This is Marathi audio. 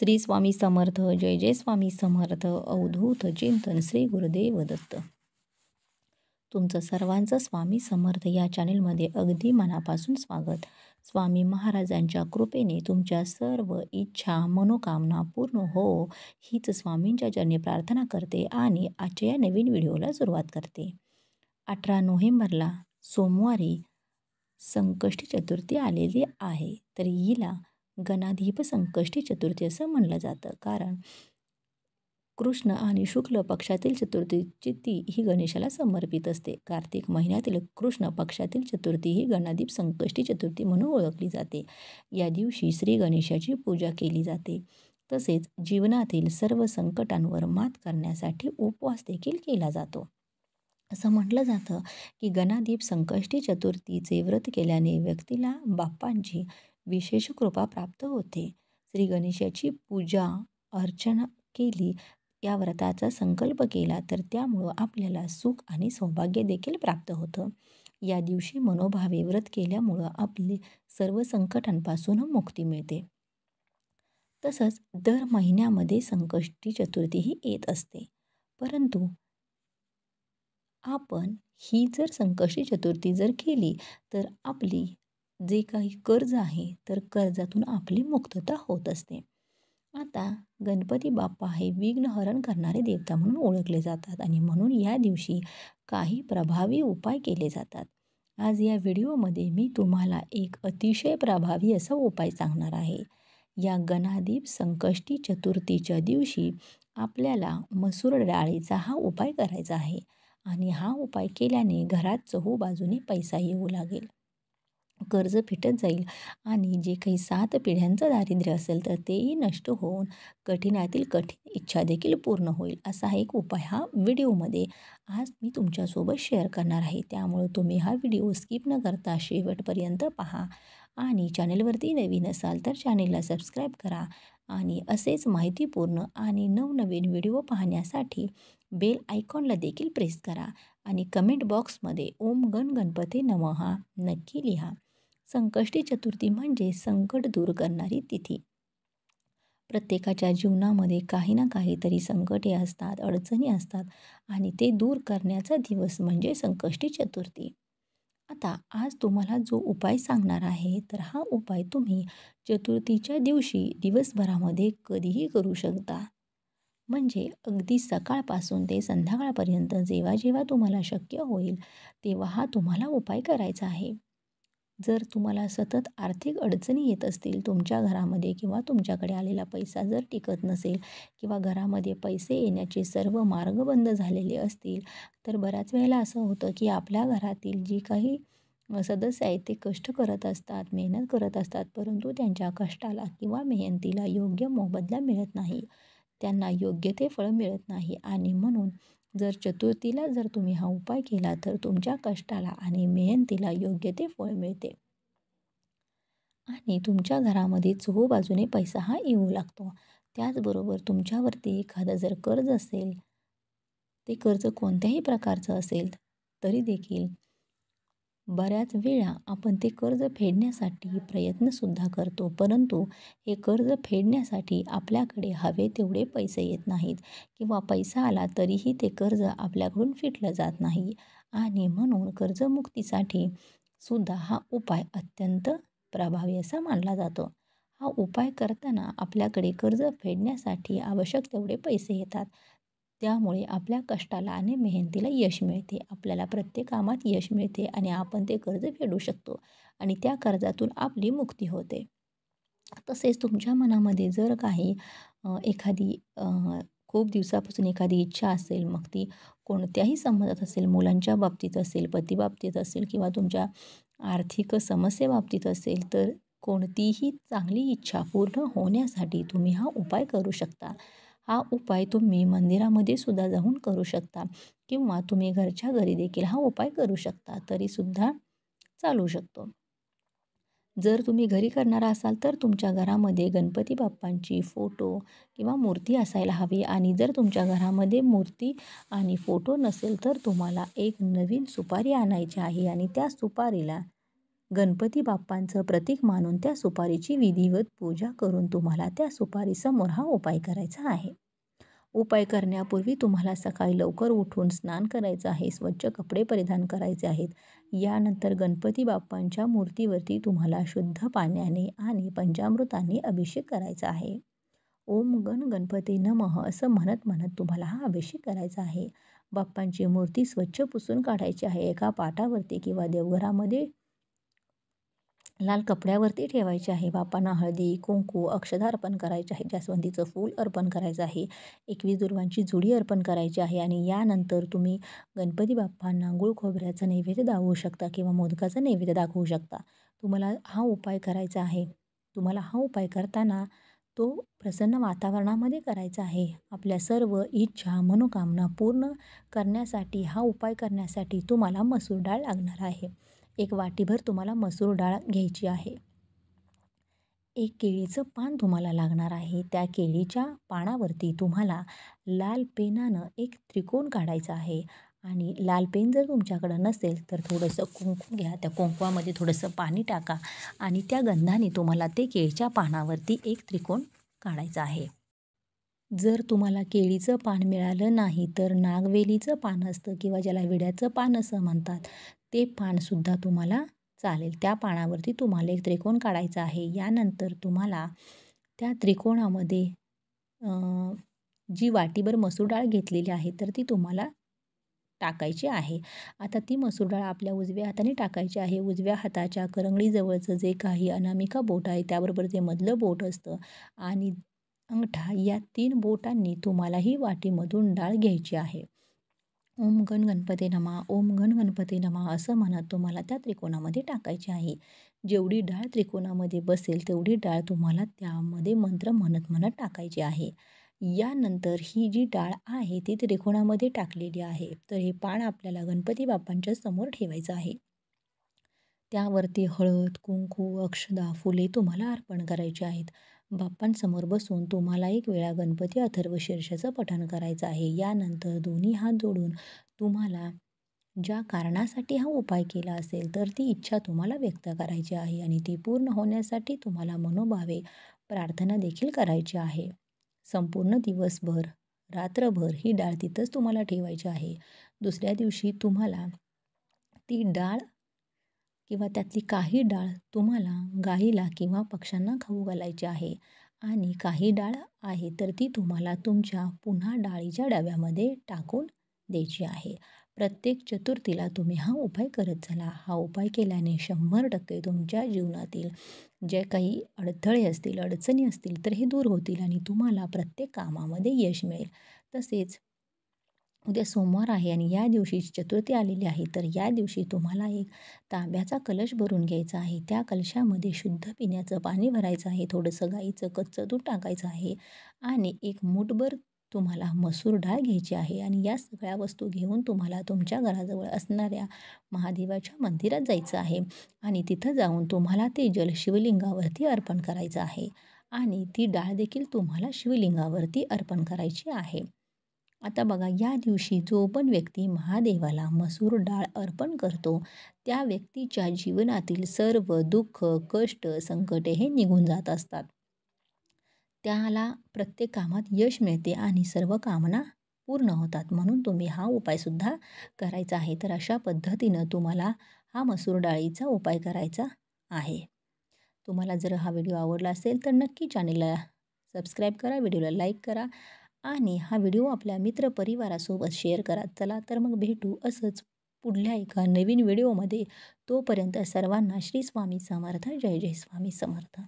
श्री स्वामी समर्थ. जय जय स्वामी समर्थ. अवधूत चिंतन श्री गुरुदेव दत्त. तुमचं सर्वांचं स्वामी समर्थ या चॅनेलमध्ये अगदी मनापासून स्वागत. स्वामी महाराजांच्या कृपेने तुमच्या सर्व इच्छा मनोकामना पूर्ण हो हीच स्वामींच्या चरणी प्रार्थना करते आणि आजच्या या नवीन व्हिडिओला सुरुवात करते. 18 नोव्हेंबरला सोमवारी संकष्टी चतुर्थी आलेली आहे. तर हिला गणाधीप संकष्टी चतुर्थी असं म्हणलं जातं, कारण कृष्ण आणि शुक्ल पक्षातील चतुर्थीची ती ही गणेशाला समर्पित असते. कार्तिक महिन्यातील कृष्ण पक्षातील चतुर्थी ही गणाधीप संकष्टी चतुर्थी म्हणून ओळखली जाते. या दिवशी श्री गणेशाची पूजा केली जाते. तसेच जीवनातील सर्व संकटांवर मात करण्यासाठी उपवास देखील केला जातो. असं म्हटलं जातं की गणाधीप संकष्टी चतुर्थीचे व्रत केल्याने व्यक्तीला बाप्पांची विशेष कृपा प्राप्त होते. श्री गणेशाची पूजा अर्चना केली, या व्रताचा संकल्प केला तर त्यामुळं आपल्याला सुख आणि सौभाग्य देखील प्राप्त होतं. या दिवशी मनोभावे व्रत केल्यामुळं आपले सर्व संकटांपासून मुक्ती मिळते. तसंच दर महिन्यामध्ये संकष्टी चतुर्थी ही येत असते, परंतु आपण ही जर संकष्टी चतुर्थी जर केली तर आपली जे काही कर्ज आहे तर कर्जातून आपली मुक्तता होत असते. आता गणपती बाप्पा हे विघ्नहरण करणारे देवता म्हणून ओळखले जातात आणि म्हणून या दिवशी काही प्रभावी उपाय केले जातात. आज या व्हिडिओमध्ये मी तुम्हाला एक अतिशय प्रभावी असा उपाय सांगणार आहे. या गणाधीप संकष्टी चतुर्थीच्या दिवशी आपल्याला मसूर डाळीचा हा उपाय करायचा आहे आणि हा उपाय केल्याने घरात चहूबाजूने पैसा येऊ लागेल, कर्ज फिटत जाईल आणि जे काही 7 पिढ्यांचं दारिद्र्य असेल तर तेही नष्ट होऊन कठीणातील कठीण इच्छा देखील पूर्ण होईल. असा एक उपाय हा व्हिडिओमध्ये आज मी तुमच्यासोबत शेअर करणार आहे. त्यामुळे तुम्ही हा व्हिडिओ स्किप न करता शेवटपर्यंत पहा आणि चॅनेलवरती नवीन असाल तर चॅनेलला सबस्क्राईब करा आणि असेच माहितीपूर्ण आणि नवनवीन व्हिडिओ पाहण्यासाठी बेल आयकॉनला देखील प्रेस करा आणि कमेंट बॉक्समध्ये ओम गण गणपती नमः नक्की लिहा. संकष्टी चतुर्थी म्हणजे संकट दूर करणारी तिथी. प्रत्येकाच्या जीवनामध्ये काही ना काहीतरी संकटे असतात, अडचणी असतात आणि ते दूर करण्याचा दिवस म्हणजे संकष्टी चतुर्थी. आता आज तुम्हाला जो उपाय सांगणार आहे तर हा उपाय तुम्ही चतुर्थीच्या दिवशी दिवसभरामध्ये कधीही करू शकता. म्हणजे अगदी सकाळपासून ते संध्याकाळपर्यंत जेव्हा जेव्हा तुम्हाला शक्य होईल तेव्हा हा तुम्हाला उपाय करायचा आहे. जर तुम्हाला सतत आर्थिक अडचणी येत असतील तुमच्या घरामध्ये किंवा तुमच्याकडे आलेला पैसा जर टिकत नसेल किंवा घरामध्ये पैसे येण्याचे सर्व मार्ग बंद झालेले असतील तर बऱ्याच वेळेला असं होतं की आपल्या घरातील जी काही सदस्य आहेत ते कष्ट करत असतात, मेहनत करत असतात, परंतु त्यांच्या कष्टाला किंवा मेहनतीला योग्य मोबदला मिळत नाही, त्यांना योग्य ते फळ मिळत नाही आणि म्हणून जर चतुर्थीला जर तुम्ही हा उपाय केला तर तुमच्या कष्टाला आणि मेहनतीला योग्य ते फळ मिळते आणि तुमच्या घरामध्ये चहूबाजूने पैसा हा येऊ लागतो. त्याचबरोबर तुमच्यावरती एखादं जर कर्ज असेल, ते कर्ज कोणत्याही प्रकारचं असेल तरी देखील बऱ्याच वेळा आपण ते कर्ज फेडण्यासाठी प्रयत्नसुद्धा करतो, परंतु हे कर्ज फेडण्यासाठी आपल्याकडे हवे तेवढे पैसे येत नाहीत किंवा पैसा आला तरीही ते कर्ज आपल्याकडून फिटलं जात नाही आणि म्हणून कर्जमुक्तीसाठी सुद्धा हा उपाय अत्यंत प्रभावी असा मानला जातो. हा उपाय करताना आपल्याकडे कर्ज फेडण्यासाठी आवश्यक तेवढे पैसे येतात. त्यामुळे आपल्या कष्टाला आणि मेहनतीला यश मिळते, आपल्याला प्रत्येक कामात यश मिळते आणि आपण ते कर्ज फेडू शकतो आणि त्या कर्जातून आपली मुक्ती होते. तसेच तुमच्या मनामध्ये जर काही एखादी खूप दिवसापासून एखादी इच्छा असेल, मग ती कोणत्याही संबंधात असेल, मुलांच्या बाबतीत असेल, पतीबाबतीत असेल किंवा तुमच्या आर्थिक समस्येबाबतीत असेल, तर कोणतीही चांगली इच्छा पूर्ण होण्यासाठी तुम्ही हा उपाय करू शकता. हा उपाय तुम्ही मंदिरामध्ये सुद्धा जाऊन करू शकता किंवा तुम्ही घरच्या घरी देखील हा उपाय करू शकता, तरीसुद्धा चालू शकतो. जर तुम्ही घरी करणार असाल तर तुमच्या घरामध्ये गणपती बाप्पांची फोटो किंवा मूर्ती असायला हवी आणि जर तुमच्या घरामध्ये मूर्ती आणि फोटो नसेल तर तुम्हाला एक नवीन सुपारी आणायची आहे आणि त्या सुपारीला गणपती बाप्पांचं प्रतीक मानून त्या सुपारीची विधिवत पूजा करून तुम्हाला त्या सुपारीसमोर हा उपाय करायचा आहे. उपाय करण्यापूर्वी तुम्हाला सकाळी लवकर उठून स्नान करायचं आहे, स्वच्छ कपडे परिधान करायचे आहेत. यानंतर गणपती बाप्पांच्या मूर्तीवरती तुम्हाला शुद्ध पाण्याने आणि पंचामृताने अभिषेक करायचा आहे. ओम गण गणपती नमः असं म्हणत म्हणत तुम्हाला हा अभिषेक करायचा आहे. बाप्पांची मूर्ती स्वच्छ पुसून काढायची आहे. एका पाटावरती किंवा देवघरामध्ये लाल कपड्यावरती ठेवायचे आहे. बाप्पांना हळदी, कुंकू, अक्षता अर्पण करायचे आहे. जास्वंदीचं फूल अर्पण करायचं आहे. 21 दुर्वांची जुडी अर्पण करायची आहे आणि यानंतर तुम्ही गणपती बाप्पांना गूळ खोबऱ्याचा नैवेद्य दाखवू शकता किंवा मोदकाचा नैवेद्य दाखवू शकता. तुम्हाला हा उपाय करायचा आहे. तुम्हाला हा उपाय करताना तो प्रसन्न वातावरणामध्ये करायचा आहे. आपल्या सर्व इच्छा, मनोकामना पूर्ण करण्यासाठी हा उपाय करण्यासाठी तुम्हाला मसूर डाळ लागणार आहे. एक वाटीभर तुम्हाला मसूर डाळ घ्यायची आहे. एक केळीचं पान तुम्हाला लागणार आहे. त्या केळीच्या पानावरती तुम्हाला लाल पेनानं एक त्रिकोण काढायचा आहे आणि लाल पेन जर तुमच्याकडं नसेल तर थोडंसं कुंकू घ्या. त्या कुंकवामध्ये थोडंसं पाणी टाका आणि त्या गंधाने तुम्हाला ते केळीच्या पानावरती एक त्रिकोण काढायचा आहे. जर तुम्हाला केळीचं पान मिळालं नाही तर नागवेलीचं पान असतं किंवा ज्याला विड्याचं पान असं म्हणतात, ते पानसुद्धा तुम्हाला चालेल. त्या पानावरती तुम्हाला एक त्रिकोण काढायचा आहे. यानंतर तुम्हाला त्या त्रिकोणामध्ये जी वाटीभर मसूर डाळ घेतलेली आहे तर ती तुम्हाला टाकायची आहे. आता ती मसूर डाळ आपल्या उजव्या हाताने टाकायची आहे. उजव्या हाताच्या करंगळीजवळचं जे काही अनामिका बोट आहे त्याबरोबर जे मधलं बोट असतं आणि अंगठा या 3 बोटांनी तुम्हाला ही वाटीमधून डाळ घ्यायची आहे. ओम गण गणपती नमः, ओम गण गणपती नमः असं म्हणत तुम्हाला त्या त्रिकोणामध्ये टाकायची आहे. जेवढी डाळ त्रिकोणामध्ये बसेल तेवढी डाळ तुम्हाला त्यामध्ये मंत्र म्हणत म्हणत टाकायची आहे. यानंतर ही जी डाळ आहे ती त्रिकोणामध्ये टाकलेली आहे. तर हे पान आपल्याला गणपती बाप्पांच्या समोर ठेवायचं आहे. त्यावरती हळद, कुंकू, अक्षदा, फुले तुम्हाला अर्पण करायची आहेत. बाप्पांसमोर बसून तुम्हाला एक वेळा गणपती अथर्वशीर्षाचं पठण करायचं आहे. यानंतर दोन्ही हात जोडून तुम्हाला ज्या कारणासाठी हा उपाय केला असेल तर ती इच्छा तुम्हाला व्यक्त करायची आहे आणि ती पूर्ण होण्यासाठी तुम्हाला मनोभावे प्रार्थना देखील करायची आहे. संपूर्ण दिवसभर, रात्रभर ही डाळ तिथंच तुम्हाला ठेवायची आहे. दुसऱ्या दिवशी तुम्हाला ती डाळ किंवा त्यातली काही डाळ तुम्हाला गाईला किंवा पक्ष्यांना खाऊ घालायची आहे आणि काही डाळ आहे तर ती तुम्हाला तुमच्या पुन्हा डाळीच्या डब्यामध्ये टाकून द्यायची आहे. प्रत्येक चतुर्थीला तुम्ही हा उपाय करत चला. हा उपाय केल्याने 100% तुमच्या जीवनातील जे काही अडथळे असतील, अडचणी असतील तर हे दूर होतील आणि तुम्हाला प्रत्येक कामामध्ये यश मिळेल. तसेच उद्या सोमवार आहे आणि या दिवशी चतुर्थी आलेली आहे तर या दिवशी तुम्हाला एक तांब्याचा कलश भरून घ्यायचा आहे. त्या कलशामध्ये शुद्ध पिण्याचं पाणी भरायचं आहे. थोडंसं गाईचं कच्चं दूध टाकायचं आहे आणि एक मूठभर तुम्हाला मसूर डाळ घ्यायची आहे आणि या सगळ्या वस्तू घेऊन तुम्हाला तुमच्या घराजवळ असणाऱ्या महादेवाच्या मंदिरात जायचं आहे आणि तिथं जाऊन तुम्हाला ते जल शिवलिंगावरती अर्पण करायचं आहे आणि ती डाळ देखील तुम्हाला शिवलिंगावरती अर्पण करायची आहे. आता बघा या दिवशी जो पण व्यक्ती महादेवाला मसूर डाळ अर्पण करतो त्या व्यक्तीच्या जीवनातील सर्व दुःख, कष्ट, संकटे हे निघून जात असतात. त्याला प्रत्येक कामात यश मिळते आणि सर्व कामना पूर्ण होतात. म्हणून तुम्ही हा उपायसुद्धा करायचा आहे. तर अशा पद्धतीनं तुम्हाला हा मसूर डाळीचा उपाय करायचा आहे. तुम्हाला जर हा व्हिडिओ आवडला असेल तर नक्की चॅनेलला सबस्क्राईब करा, व्हिडिओला लाईक करा आणि हा व्हिडिओ आपल्या मित्रपरिवारासोबत शेअर करा. चला तर मग भेटू असंच पुढल्या एका नवीन व्हिडिओमध्ये. तोपर्यंत सर्वांना श्री स्वामी समर्थ. जय जय स्वामी समर्थ.